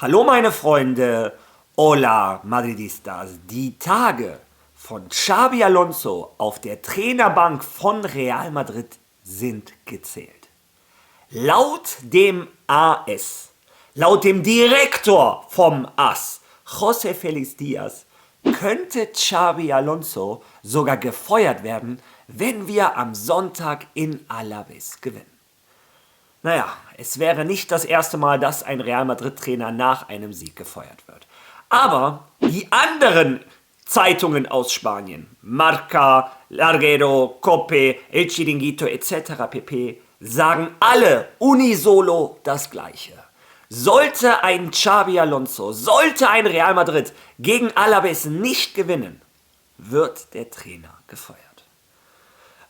Hallo meine Freunde, hola Madridistas, die Tage von Xabi Alonso auf der Trainerbank von Real Madrid sind gezählt. Laut dem AS, laut dem Direktor vom AS, José Félix Díaz, könnte Xabi Alonso sogar gefeuert werden, wenn wir am Sonntag in Alavés gewinnen. Naja, es wäre nicht das erste Mal, dass ein Real Madrid-Trainer nach einem Sieg gefeuert wird. Aber die anderen Zeitungen aus Spanien, Marca, Larguero, Cope, El Chiringuito etc. pp., sagen alle unisono das Gleiche. Sollte ein Xabi Alonso, sollte ein Real Madrid gegen Alavés nicht gewinnen, wird der Trainer gefeuert.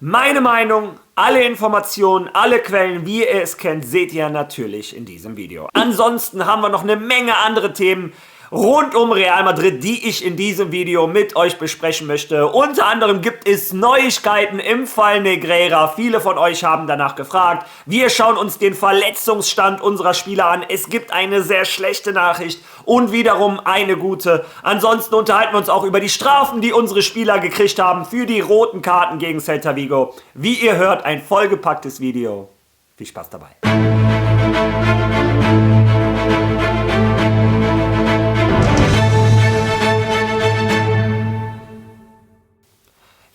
Meine Meinung, alle Informationen, alle Quellen, wie ihr es kennt, seht ihr natürlich in diesem Video. Ansonsten haben wir noch eine Menge andere Themen rund um Real Madrid, die ich in diesem Video mit euch besprechen möchte. Unter anderem gibt es Neuigkeiten im Fall Negreira. Viele von euch haben danach gefragt. Wir schauen uns den Verletzungsstand unserer Spieler an. Es gibt eine sehr schlechte Nachricht und wiederum eine gute. Ansonsten unterhalten wir uns auch über die Strafen, die unsere Spieler gekriegt haben für die roten Karten gegen Celta Vigo. Wie ihr hört, ein vollgepacktes Video. Viel Spaß dabei.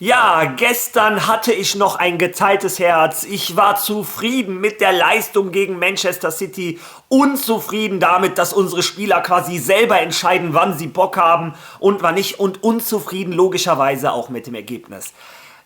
Ja, gestern hatte ich noch ein geteiltes Herz. Ich war zufrieden mit der Leistung gegen Manchester City, unzufrieden damit, dass unsere Spieler quasi selber entscheiden, wann sie Bock haben und wann nicht, und unzufrieden logischerweise auch mit dem Ergebnis.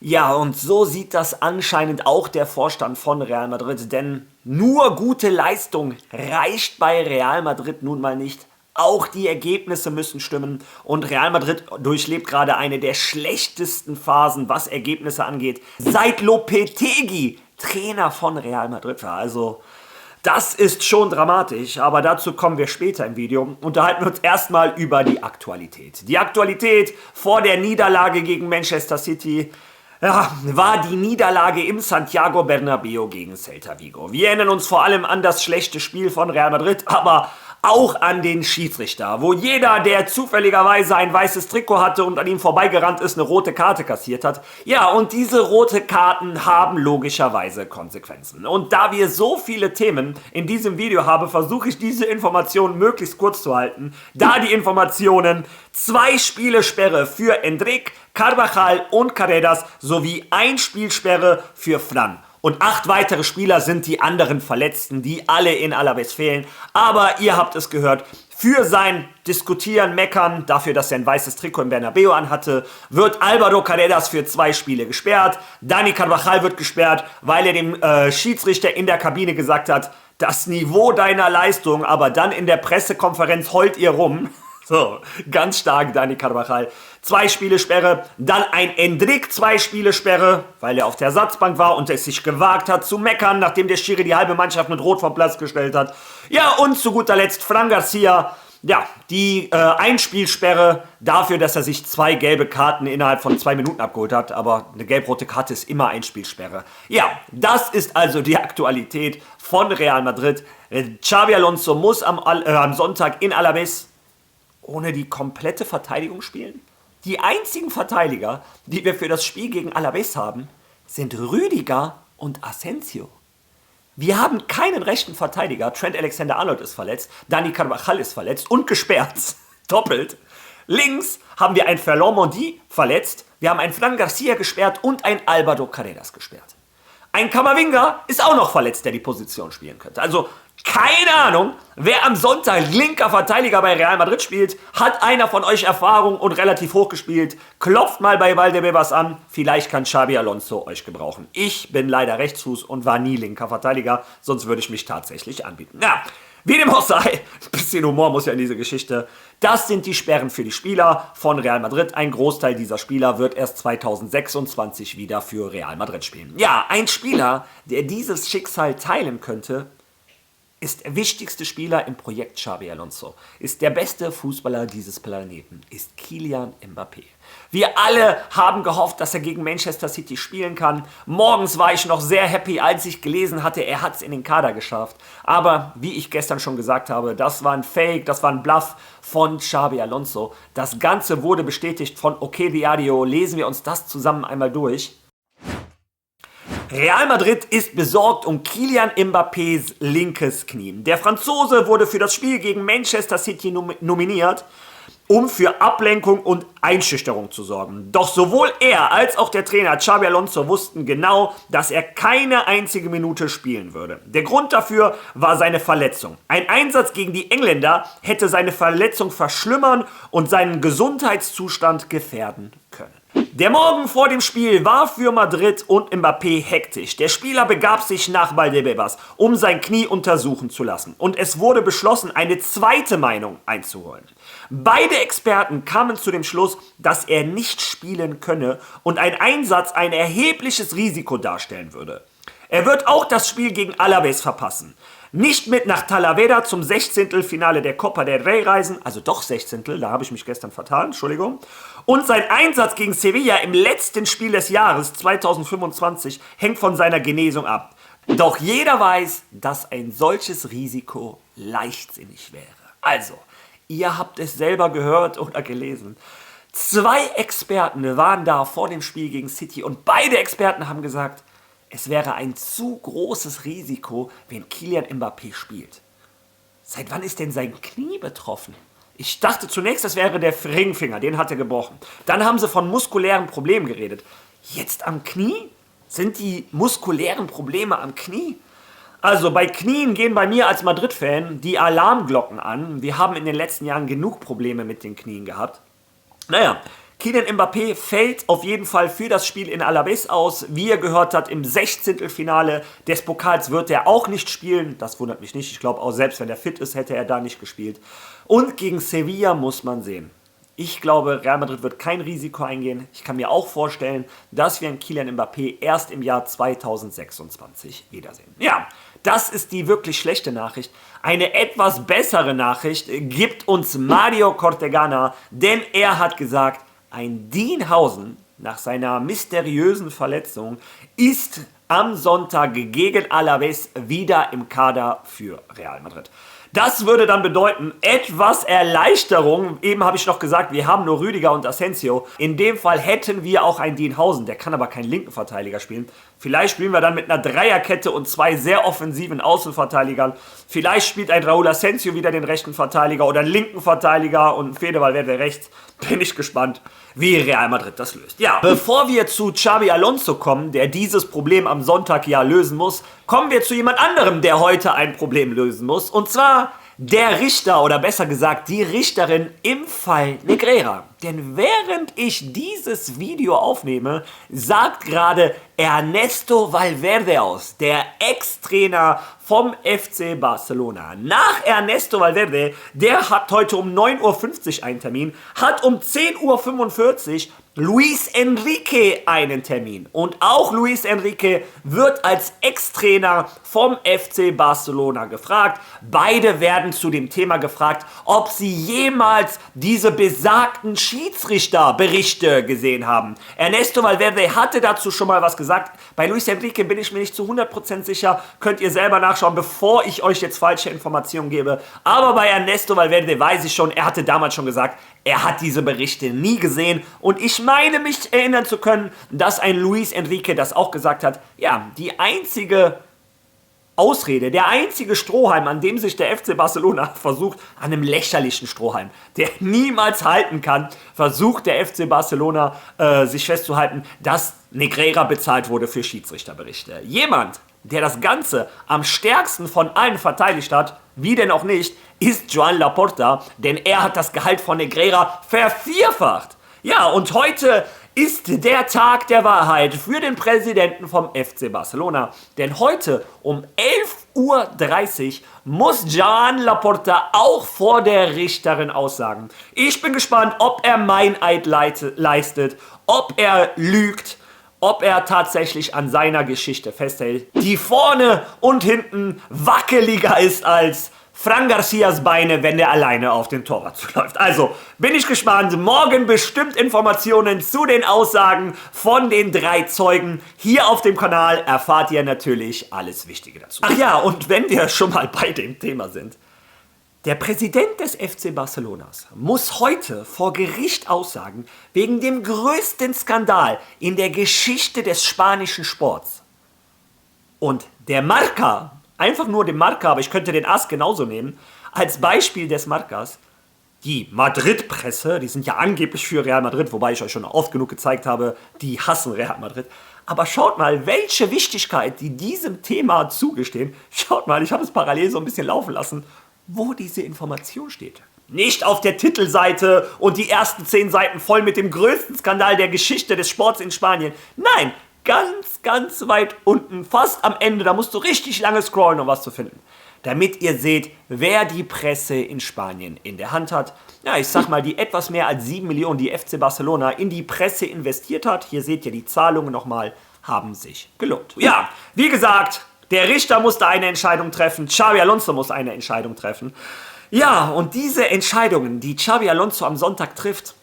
Ja, und so sieht das anscheinend auch der Vorstand von Real Madrid, denn nur gute Leistung reicht bei Real Madrid nun mal nicht. Auch die Ergebnisse müssen stimmen und Real Madrid durchlebt gerade eine der schlechtesten Phasen, was Ergebnisse angeht, seit Lopetegui Trainer von Real Madrid war. Also das ist schon dramatisch, aber dazu kommen wir später im Video. Unterhalten wir uns erstmal über die Aktualität. Die Aktualität vor der Niederlage gegen Manchester City war die Niederlage im Santiago Bernabéu gegen Celta Vigo. Wir erinnern uns vor allem an das schlechte Spiel von Real Madrid, aber auch an den Schiedsrichter, wo jeder, der zufälligerweise ein weißes Trikot hatte und an ihm vorbeigerannt ist, eine rote Karte kassiert hat. Ja, und diese rote Karten haben logischerweise Konsequenzen. Und da wir so viele Themen in diesem Video haben, versuche ich diese Informationen möglichst kurz zu halten. Da die Informationen 2 Spielesperre für Endrick, Carvajal und Carreras sowie 1 Spielsperre für Fran. Und 8 weitere Spieler sind die anderen Verletzten, die alle in Alavés fehlen. Aber ihr habt es gehört, für sein Diskutieren, Meckern, dafür, dass er ein weißes Trikot in Bernabéu anhatte, wird Álvaro Carreras für 2 Spiele gesperrt. Dani Carvajal wird gesperrt, weil er dem Schiedsrichter in der Kabine gesagt hat, das Niveau deiner Leistung, aber dann in der Pressekonferenz heult ihr rum. So, ganz stark Dani Carvajal. 2 Spielesperre, dann ein Endrick 2 Spielesperre, weil er auf der Ersatzbank war und es sich gewagt hat zu meckern, nachdem der Schiri die halbe Mannschaft mit Rot vom Platz gestellt hat. Ja, und zu guter Letzt Fran Garcia, ja, die Einspielsperre dafür, dass er sich 2 gelbe Karten innerhalb von 2 Minuten abgeholt hat, aber eine gelb-rote Karte ist immer Einspielsperre. Ja, das ist also die Aktualität von Real Madrid. Xabi Alonso muss am Sonntag in Alavés ohne die komplette Verteidigung spielen? Die einzigen Verteidiger, die wir für das Spiel gegen Alavés haben, sind Rüdiger und Asensio. Wir haben keinen rechten Verteidiger. Trent Alexander-Arnold ist verletzt, Dani Carvajal ist verletzt und gesperrt. Doppelt. Links haben wir einen Ferland Mendy verletzt, wir haben einen Fran Garcia gesperrt und einen Álvaro Carreras gesperrt. Ein Camavinga ist auch noch verletzt, der die Position spielen könnte. Also keine Ahnung, wer am Sonntag linker Verteidiger bei Real Madrid spielt. Hat einer von euch Erfahrung und relativ hoch gespielt? Klopft mal bei Valdebebas an. Vielleicht kann Xabi Alonso euch gebrauchen. Ich bin leider Rechtsfuß und war nie linker Verteidiger, sonst würde ich mich tatsächlich anbieten. Ja, wie dem auch sei, ein bisschen Humor muss ja in diese Geschichte. Das sind die Sperren für die Spieler von Real Madrid. Ein Großteil dieser Spieler wird erst 2026 wieder für Real Madrid spielen. Ja, ein Spieler, der dieses Schicksal teilen könnte, ist der wichtigste Spieler im Projekt Xabi Alonso, ist der beste Fußballer dieses Planeten, ist Kylian Mbappé. Wir alle haben gehofft, dass er gegen Manchester City spielen kann. Morgens war ich noch sehr happy, als ich gelesen hatte, er hat es in den Kader geschafft. Aber wie ich gestern schon gesagt habe, das war ein Fake, das war ein Bluff von Xabi Alonso. Das Ganze wurde bestätigt von OK Diario. Lesen wir uns das zusammen einmal durch. Real Madrid ist besorgt um Kylian Mbappés linkes Knie. Der Franzose wurde für das Spiel gegen Manchester City nominiert, um für Ablenkung und Einschüchterung zu sorgen. Doch sowohl er als auch der Trainer Xabi Alonso wussten genau, dass er keine einzige Minute spielen würde. Der Grund dafür war seine Verletzung. Ein Einsatz gegen die Engländer hätte seine Verletzung verschlimmern und seinen Gesundheitszustand gefährden können. Der Morgen vor dem Spiel war für Madrid und Mbappé hektisch. Der Spieler begab sich nach Valdebebas, um sein Knie untersuchen zu lassen. Und es wurde beschlossen, eine zweite Meinung einzuholen. Beide Experten kamen zu dem Schluss, dass er nicht spielen könne und ein Einsatz ein erhebliches Risiko darstellen würde. Er wird auch das Spiel gegen Alaves verpassen. Nicht mit nach Talavera zum 16. Finale der Copa del Rey reisen, also doch 16., da habe ich mich gestern vertan, Entschuldigung. Und sein Einsatz gegen Sevilla im letzten Spiel des Jahres 2025 hängt von seiner Genesung ab. Doch jeder weiß, dass ein solches Risiko leichtsinnig wäre. Also, ihr habt es selber gehört oder gelesen. 2 Experten waren da vor dem Spiel gegen City und beide Experten haben gesagt, es wäre ein zu großes Risiko, wenn Kylian Mbappé spielt. Seit wann ist denn sein Knie betroffen? Ich dachte zunächst, das wäre der Ringfinger, den hat er gebrochen. Dann haben sie von muskulären Problemen geredet. Jetzt am Knie? Sind die muskulären Probleme am Knie? Also bei Knien gehen bei mir als Madrid-Fan die Alarmglocken an. Wir haben in den letzten Jahren genug Probleme mit den Knien gehabt. Naja, Kylian Mbappé fällt auf jeden Fall für das Spiel in Alaves aus. Wie ihr gehört habt, im 16. Finale des Pokals wird er auch nicht spielen. Das wundert mich nicht. Ich glaube auch, selbst wenn er fit ist, hätte er da nicht gespielt. Und gegen Sevilla muss man sehen. Ich glaube, Real Madrid wird kein Risiko eingehen. Ich kann mir auch vorstellen, dass wir einen Kylian Mbappé erst im Jahr 2026 wiedersehen. Ja, das ist die wirklich schlechte Nachricht. Eine etwas bessere Nachricht gibt uns Mario Cortegana, denn er hat gesagt, ein Dean Howson nach seiner mysteriösen Verletzung ist am Sonntag gegen Alaves wieder im Kader für Real Madrid. Das würde dann bedeuten, etwas Erleichterung. Eben habe ich noch gesagt, wir haben nur Rüdiger und Asensio. In dem Fall hätten wir auch einen Dean Howson, der kann aber keinen linken Verteidiger spielen. Vielleicht spielen wir dann mit einer Dreierkette und 2 sehr offensiven Außenverteidigern. Vielleicht spielt ein Raúl Asensio wieder den rechten Verteidiger oder einen linken Verteidiger und Fede Valverde rechts. Bin ich gespannt, wie Real Madrid das löst. Ja, bevor wir zu Xabi Alonso kommen, der dieses Problem am Sonntag ja lösen muss, kommen wir zu jemand anderem, der heute ein Problem lösen muss. Und zwar der Richter oder besser gesagt die Richterin im Fall Negreira. Denn während ich dieses Video aufnehme, sagt gerade Ernesto Valverde aus, der Ex-Trainer vom FC Barcelona. Nach Ernesto Valverde, der hat heute um 9:50 Uhr einen Termin, hat um 10:45 Uhr Luis Enrique einen Termin. Und auch Luis Enrique wird als Ex-Trainer vom FC Barcelona gefragt. Beide werden zu dem Thema gefragt, ob sie jemals diese besagten Schiedsrichterberichte gesehen haben. Ernesto Valverde hatte dazu schon mal was gesagt. Bei Luis Enrique bin ich mir nicht zu 100% sicher. Könnt ihr selber nachschauen, bevor ich euch jetzt falsche Informationen gebe. Aber bei Ernesto Valverde weiß ich schon, er hatte damals schon gesagt, er hat diese Berichte nie gesehen. Und ich meine mich erinnern zu können, dass ein Luis Enrique das auch gesagt hat. Ja, die einzige Ausrede, der einzige Strohhalm, an dem sich der FC Barcelona versucht, an einem lächerlichen Strohhalm, der niemals halten kann, versucht der FC Barcelona sich festzuhalten, dass Negreira bezahlt wurde für Schiedsrichterberichte. Jemand, der das Ganze am stärksten von allen verteidigt hat, wie denn auch nicht, ist Joan Laporta, denn er hat das Gehalt von Negreira vervierfacht. Ja, und heute ist der Tag der Wahrheit für den Präsidenten vom FC Barcelona. Denn heute um 11:30 Uhr muss Joan Laporta auch vor der Richterin aussagen. Ich bin gespannt, ob er Meineid leistet, ob er lügt ob er tatsächlich an seiner Geschichte festhält, die vorne und hinten wackeliger ist als Fran Garcias Beine, wenn der alleine auf den Torwart zuläuft. Also, bin ich gespannt. Morgen bestimmt Informationen zu den Aussagen von den 3 Zeugen. Hier auf dem Kanal erfahrt ihr natürlich alles Wichtige dazu. Ach ja, und wenn wir schon mal bei dem Thema sind. Der Präsident des FC Barcelonas muss heute vor Gericht aussagen wegen dem größten Skandal in der Geschichte des spanischen Sports. Und der Marca, einfach nur den Marca, aber ich könnte den AS genauso nehmen, als Beispiel des Marcas, die Madrid-Presse, die sind ja angeblich für Real Madrid, wobei ich euch schon oft genug gezeigt habe, die hassen Real Madrid. Aber schaut mal, welche Wichtigkeit die diesem Thema zugestehen. Schaut mal, ich habe es parallel so ein bisschen laufen lassen, wo diese Information steht. Nicht auf der Titelseite und die ersten 10 Seiten voll mit dem größten Skandal der Geschichte des Sports in Spanien. Nein, ganz, ganz weit unten, fast am Ende, da musst du richtig lange scrollen, um was zu finden. Damit ihr seht, wer die Presse in Spanien in der Hand hat. Ja, ich sag mal, die etwas mehr als 7 Millionen, die FC Barcelona in die Presse investiert hat, hier seht ihr die Zahlungen nochmal, haben sich gelohnt. Ja, wie gesagt, der Richter musste eine Entscheidung treffen, Xabi Alonso muss eine Entscheidung treffen. Ja, und diese Entscheidungen, die Xabi Alonso am Sonntag trifft,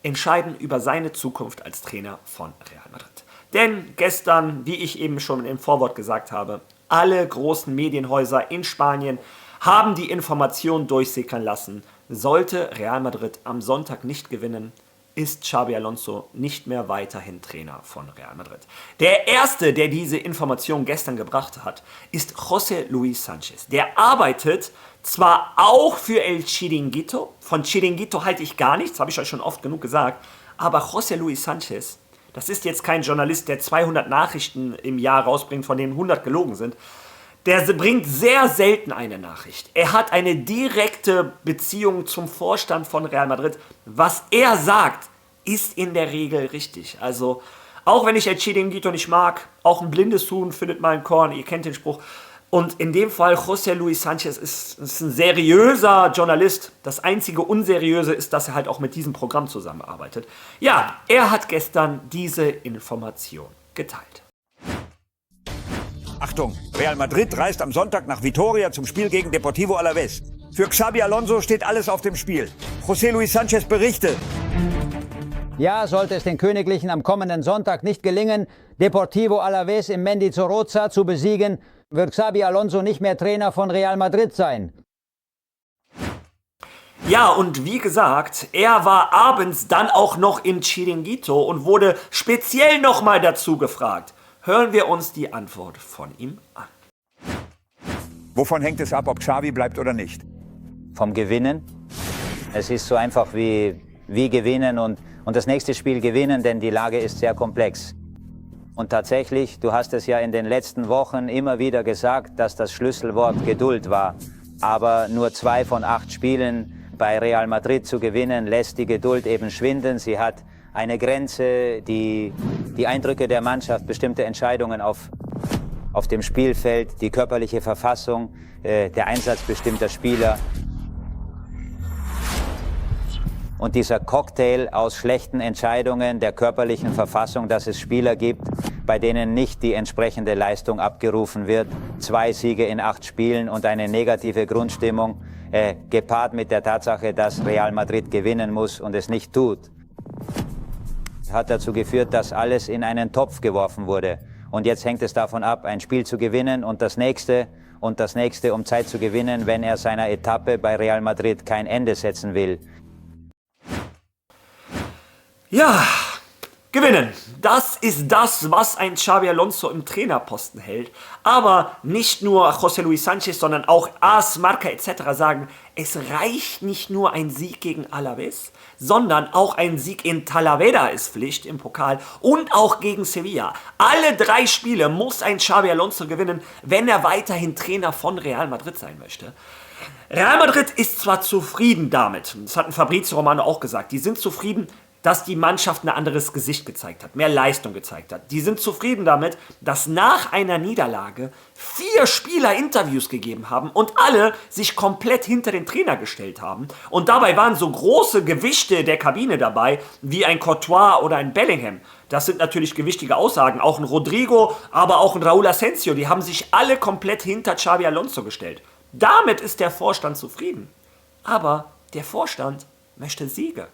entscheiden über seine Zukunft als Trainer von Real Madrid. Denn gestern, wie ich eben schon im Vorwort gesagt habe, alle großen Medienhäuser in Spanien haben die Information durchsickern lassen. Sollte Real Madrid am Sonntag nicht gewinnen, ist Xabi Alonso nicht mehr weiterhin Trainer von Real Madrid. Der Erste, der diese Information gestern gebracht hat, ist José Luis Sánchez. Der arbeitet zwar auch für El Chiringuito, von Chiringuito halte ich gar nichts, habe ich euch schon oft genug gesagt, aber José Luis Sánchez, das ist jetzt kein Journalist, der 200 Nachrichten im Jahr rausbringt, von denen 100 gelogen sind. Der bringt sehr selten eine Nachricht. Er hat eine direkte Beziehung zum Vorstand von Real Madrid. Was er sagt, ist in der Regel richtig. Also, auch wenn ich El Chiringuito nicht mag, auch ein blindes Huhn findet mal ein Korn, ihr kennt den Spruch. Und in dem Fall, José Luis Sánchez ist ein seriöser Journalist. Das einzige Unseriöse ist, dass er halt auch mit diesem Programm zusammenarbeitet. Ja, er hat gestern diese Information geteilt. Achtung, Real Madrid reist am Sonntag nach Vitoria zum Spiel gegen Deportivo Alavés. Für Xabi Alonso steht alles auf dem Spiel. José Luis Sánchez berichtet. Ja, sollte es den Königlichen am kommenden Sonntag nicht gelingen, Deportivo Alavés im Mendizorroza zu besiegen, wird Xabi Alonso nicht mehr Trainer von Real Madrid sein. Ja, und wie gesagt, er war abends dann auch noch im Chiringuito und wurde speziell nochmal dazu gefragt. Hören wir uns die Antwort von ihm an. Wovon hängt es ab, ob Xavi bleibt oder nicht? Vom Gewinnen. Es ist so einfach wie gewinnen und das nächste Spiel gewinnen, denn die Lage ist sehr komplex. Und tatsächlich, du hast es ja in den letzten Wochen immer wieder gesagt, dass das Schlüsselwort Geduld war. Aber nur 2 von 8 Spielen bei Real Madrid zu gewinnen, lässt die Geduld eben schwinden. Sie hat eine Grenze, die Eindrücke der Mannschaft, bestimmte Entscheidungen auf dem Spielfeld, die körperliche Verfassung, der Einsatz bestimmter Spieler. Und dieser Cocktail aus schlechten Entscheidungen, der körperlichen Verfassung, dass es Spieler gibt, bei denen nicht die entsprechende Leistung abgerufen wird. 2 Siege in 8 Spielen und eine negative Grundstimmung, gepaart mit der Tatsache, dass Real Madrid gewinnen muss und es nicht tut, hat dazu geführt, dass alles in einen Topf geworfen wurde. Und jetzt hängt es davon ab, ein Spiel zu gewinnen und das nächste, um Zeit zu gewinnen, wenn er seiner Etappe bei Real Madrid kein Ende setzen will. Ja, gewinnen. Das ist das, was ein Xabi Alonso im Trainerposten hält. Aber nicht nur José Luis Sánchez, sondern auch AS, Marca etc. sagen, es reicht nicht nur ein Sieg gegen Alavés, sondern auch ein Sieg in Talavera ist Pflicht im Pokal und auch gegen Sevilla. Alle 3 Spiele muss ein Xabi Alonso gewinnen, wenn er weiterhin Trainer von Real Madrid sein möchte. Real Madrid ist zwar zufrieden damit, das hat ein Fabrizio Romano auch gesagt, die sind zufrieden, dass die Mannschaft ein anderes Gesicht gezeigt hat, mehr Leistung gezeigt hat. Die sind zufrieden damit, dass nach einer Niederlage 4 Spieler Interviews gegeben haben und alle sich komplett hinter den Trainer gestellt haben. Und dabei waren so große Gewichte der Kabine dabei, wie ein Courtois oder ein Bellingham. Das sind natürlich gewichtige Aussagen. Auch ein Rodrigo, aber auch ein Raúl Asensio, die haben sich alle komplett hinter Xabi Alonso gestellt. Damit ist der Vorstand zufrieden. Aber der Vorstand möchte Siege.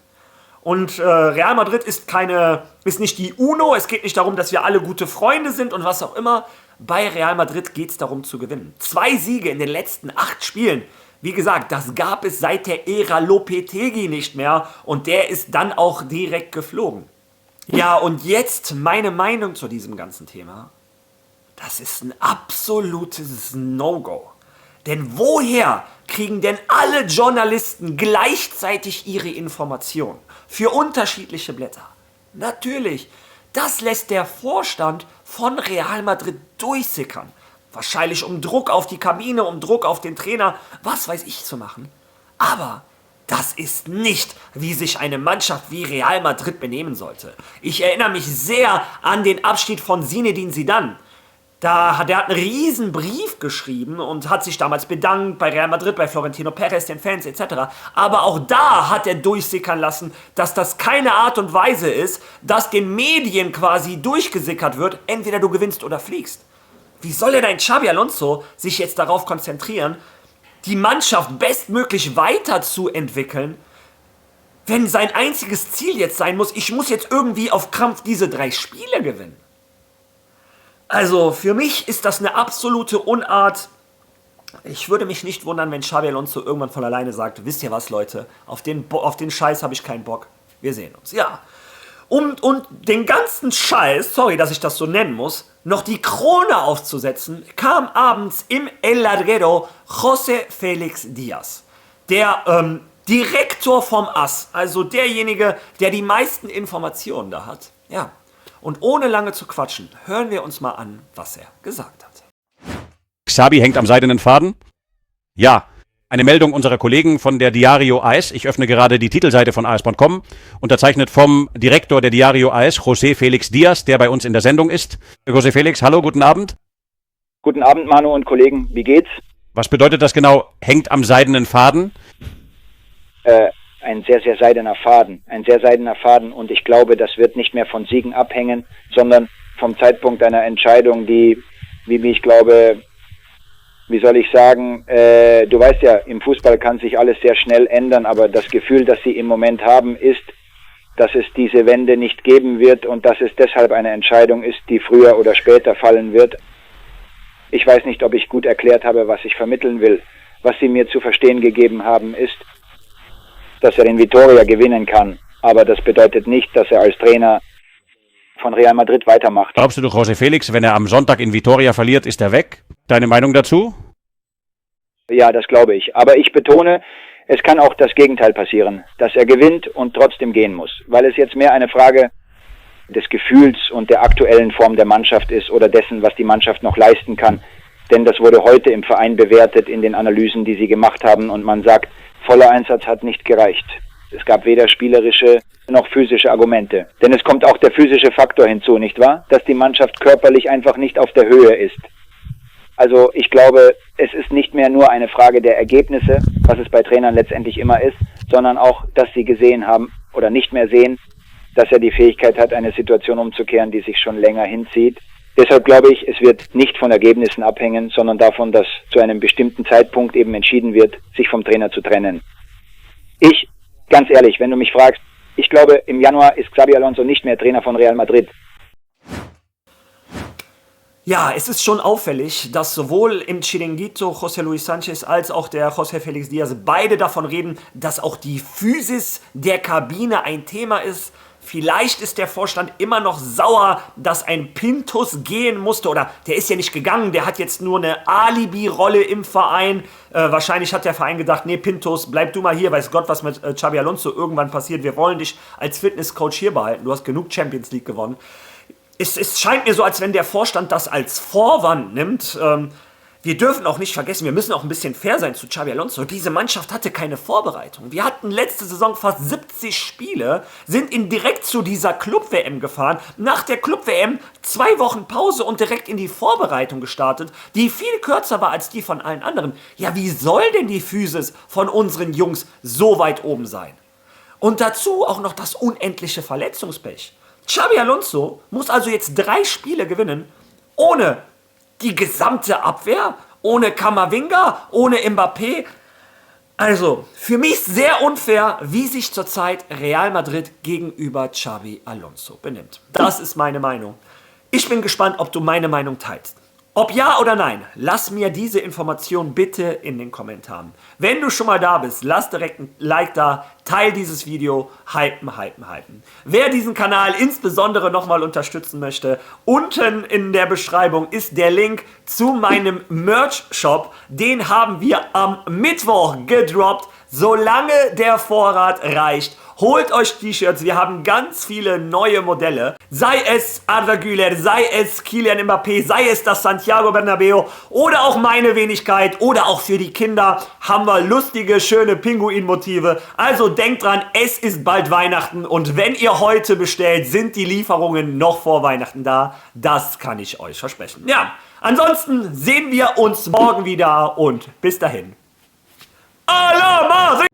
Und Real Madrid ist nicht die UNO, es geht nicht darum, dass wir alle gute Freunde sind und was auch immer. Bei Real Madrid geht es darum zu gewinnen. 2 Siege in den letzten 8 Spielen. Wie gesagt, das gab es seit der Ära Lopetegui nicht mehr und der ist dann auch direkt geflogen. Ja, und jetzt meine Meinung zu diesem ganzen Thema. Das ist ein absolutes No-Go. Denn woher kriegen denn alle Journalisten gleichzeitig ihre Informationen für unterschiedliche Blätter? Natürlich, das lässt der Vorstand von Real Madrid durchsickern. Wahrscheinlich um Druck auf die Kabine, um Druck auf den Trainer, was weiß ich zu machen. Aber das ist nicht, wie sich eine Mannschaft wie Real Madrid benehmen sollte. Ich erinnere mich sehr an den Abschied von Zinedine Zidane. Der hat einen riesen Brief geschrieben und hat sich damals bedankt bei Real Madrid, bei Florentino Perez, den Fans etc. Aber auch da hat er durchsickern lassen, dass das keine Art und Weise ist, dass den Medien quasi durchgesickert wird, entweder du gewinnst oder fliegst. Wie soll denn ein Xabi Alonso sich jetzt darauf konzentrieren, die Mannschaft bestmöglich weiterzuentwickeln, wenn sein einziges Ziel jetzt sein muss, ich muss jetzt irgendwie auf Krampf diese 3 Spiele gewinnen? Also für mich ist das eine absolute Unart. Ich würde mich nicht wundern, wenn Xabi Alonso irgendwann von alleine sagt, wisst ihr was, Leute, auf den Scheiß habe ich keinen Bock. Wir sehen uns. Ja. Und den ganzen Scheiß, sorry, dass ich das so nennen muss, noch die Krone aufzusetzen, kam abends im El Larguero José Félix Díaz. Der Direktor vom AS, also derjenige, der die meisten Informationen da hat. Ja. Und ohne lange zu quatschen, hören wir uns mal an, was er gesagt hat. Xabi hängt am seidenen Faden? Ja. Eine Meldung unserer Kollegen von der Diario AS. Ich öffne gerade die Titelseite von AS.com, unterzeichnet vom Direktor der Diario AS, José Félix Díaz, der bei uns in der Sendung ist. José Félix, hallo, guten Abend. Guten Abend, Manu und Kollegen. Wie geht's? Was bedeutet das genau, hängt am seidenen Faden? Ein sehr, sehr seidener Faden. Ein sehr seidener Faden. Und ich glaube, das wird nicht mehr von Siegen abhängen, sondern vom Zeitpunkt einer Entscheidung, die, wie ich glaube, wie soll ich sagen, du weißt ja, im Fußball kann sich alles sehr schnell ändern, aber das Gefühl, das sie im Moment haben, ist, dass es diese Wende nicht geben wird und dass es deshalb eine Entscheidung ist, die früher oder später fallen wird. Ich weiß nicht, ob ich gut erklärt habe, was ich vermitteln will. Was sie mir zu verstehen gegeben haben, ist, dass er in Vitoria gewinnen kann, aber das bedeutet nicht, dass er als Trainer von Real Madrid weitermacht. Glaubst du, José Félix, wenn er am Sonntag in Vitoria verliert, ist er weg? Deine Meinung dazu? Ja, das glaube ich. Aber ich betone, es kann auch das Gegenteil passieren, dass er gewinnt und trotzdem gehen muss, weil es jetzt mehr eine Frage des Gefühls und der aktuellen Form der Mannschaft ist oder dessen, was die Mannschaft noch leisten kann. Denn das wurde heute im Verein bewertet in den Analysen, die sie gemacht haben, und man sagt, voller Einsatz hat nicht gereicht. Es gab weder spielerische noch physische Argumente. Denn es kommt auch der physische Faktor hinzu, nicht wahr? Dass die Mannschaft körperlich einfach nicht auf der Höhe ist. Also ich glaube, es ist nicht mehr nur eine Frage der Ergebnisse, was es bei Trainern letztendlich immer ist, sondern auch, dass sie gesehen haben oder nicht mehr sehen, dass er die Fähigkeit hat, eine Situation umzukehren, die sich schon länger hinzieht. Deshalb glaube ich, es wird nicht von Ergebnissen abhängen, sondern davon, dass zu einem bestimmten Zeitpunkt eben entschieden wird, sich vom Trainer zu trennen. Ich, ganz ehrlich, wenn du mich fragst, ich glaube, im Januar ist Xabi Alonso nicht mehr Trainer von Real Madrid. Ja, es ist schon auffällig, dass sowohl im Chiringuito José Luis Sánchez als auch der José Félix Díaz beide davon reden, dass auch die Physis der Kabine ein Thema ist. Vielleicht ist der Vorstand immer noch sauer, dass ein Pintus gehen musste, oder der ist ja nicht gegangen, der hat jetzt nur eine Alibi-Rolle im Verein. Wahrscheinlich hat der Verein gedacht, nee Pintus, bleib du mal hier, weiß Gott, was mit Xabi Alonso irgendwann passiert. Wir wollen dich als Fitnesscoach hier behalten, du hast genug Champions League gewonnen. Es scheint mir so, als wenn der Vorstand das als Vorwand nimmt. wir dürfen auch nicht vergessen, wir müssen auch ein bisschen fair sein zu Xabi Alonso. Diese Mannschaft hatte keine Vorbereitung. Wir hatten letzte Saison fast 70 Spiele, sind direkt zu dieser Club-WM gefahren. Nach der Club-WM 2 Wochen Pause und direkt in die Vorbereitung gestartet, die viel kürzer war als die von allen anderen. Ja, wie soll denn die Physis von unseren Jungs so weit oben sein? Und dazu auch noch das unendliche Verletzungspech. Xabi Alonso muss also jetzt 3 Spiele gewinnen, ohne die gesamte Abwehr, ohne Camavinga, ohne Mbappé. Also, für mich sehr unfair, wie sich zurzeit Real Madrid gegenüber Xabi Alonso benimmt. Das ist meine Meinung. Ich bin gespannt, ob du meine Meinung teilst. Ob ja oder nein, lass mir diese Information bitte in den Kommentaren. Wenn du schon mal da bist, lass direkt ein Like da, teil dieses Video, hypen. Wer diesen Kanal insbesondere nochmal unterstützen möchte, unten in der Beschreibung ist der Link zu meinem Merch-Shop. Den haben wir am Mittwoch gedroppt, solange der Vorrat reicht. Holt euch T-Shirts, wir haben ganz viele neue Modelle. Sei es Arda Güler, sei es Kylian Mbappé, sei es das Santiago Bernabéu oder auch meine Wenigkeit oder auch für die Kinder haben wir lustige, schöne Pinguin-Motive. Also denkt dran, es ist bald Weihnachten und wenn ihr heute bestellt, sind die Lieferungen noch vor Weihnachten da. Das kann ich euch versprechen. Ja, ansonsten sehen wir uns morgen wieder und bis dahin. A la Madrid!